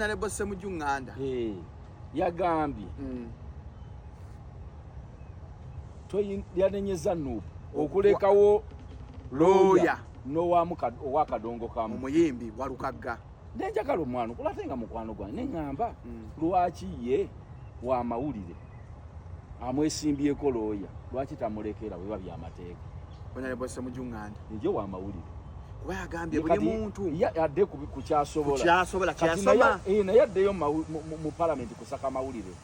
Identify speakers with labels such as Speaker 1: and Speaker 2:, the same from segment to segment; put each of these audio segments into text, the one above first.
Speaker 1: Honorable Ssemujju Nganda
Speaker 2: yagambye yanenyeza Nuupu okulekawo looya owa Kadongo Kamu
Speaker 1: omuyimbi Walukagga
Speaker 2: nenjagala omwana kulate nga mukwano gwange neŋŋamba lwaki ye wa mawulire amwesimbyeko looya lwaki tamulekera bwe biba by'amateeka
Speaker 1: Honorable Ssemujju Nganda
Speaker 2: ejo wa mawulire
Speaker 1: kuba yagambye buli muntu
Speaker 2: yadde ku kyasobola
Speaker 1: kyasoma
Speaker 2: naye addeyo mu palamenti kusaka mawulire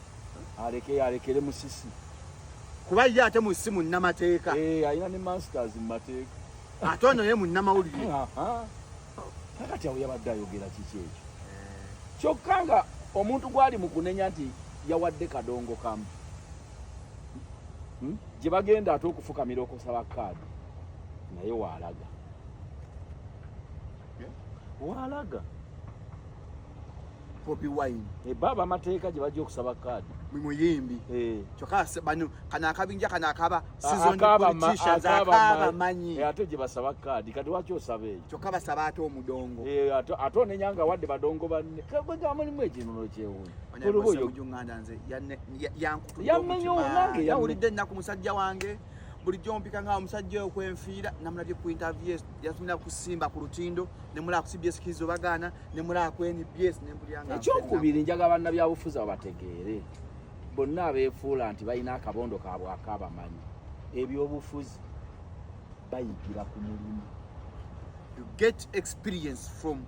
Speaker 2: alekere musisi
Speaker 1: kuba ye ate mu ssimu nnamateeka
Speaker 2: alina ne masters mu mateeka
Speaker 1: ate ono ye munnamawulire
Speaker 2: kakati awo yabadde ayogera kiki ekyo kyokka nga omuntu gwali mu kunenya nti yawadde Kadongo Kamu gye bagenda ate okufukamira okusaba kaadi naye waalaga
Speaker 1: Bobi Wine
Speaker 2: baba amateeka gye bajja okusaba kaadi
Speaker 1: muyimbi kyokka bano kana akabinja kana akaba season
Speaker 2: politicians
Speaker 1: akaba manyi
Speaker 2: ate gye basaba kaadi kati waki osaba ekyo
Speaker 1: kyokka basaba ate omudongo
Speaker 2: ate onenya nga wadde badongo banne kagwega mulimu ekinulo kyewuunyo
Speaker 1: Ssemujju Nganda nze yankutuye yawulidde ennaku musajja wange bulijjo mpika nga omusajja oyo kwenfiira namulabye ku interview yatumira kusimba ku lutindo nemulaba ku CBS Kids bagaana nemulaba ku NBS nempulyanga
Speaker 2: ekyokubiri njaga bannabyabufuzi abategeere bonna abeefuula nti balina akabondo kaabwe akaabamanyi ebyobufuzi bayigira ku mulimu
Speaker 1: you get experience from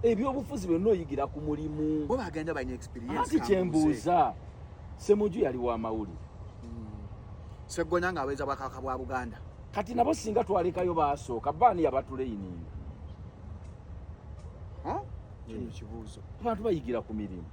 Speaker 2: ebyobufuzi byonna oyigira ku mulimu
Speaker 1: bo bagenda balina experience
Speaker 2: ati kyembuuza Ssemujju yali wa mawulire
Speaker 1: Sseggona nga aweza bwakabaka bwa Buganda
Speaker 2: kati nabo singa twalekayo baasooka baani yabatuleyininga
Speaker 1: kino kibuuzo
Speaker 2: abantu bayigira ku mirimu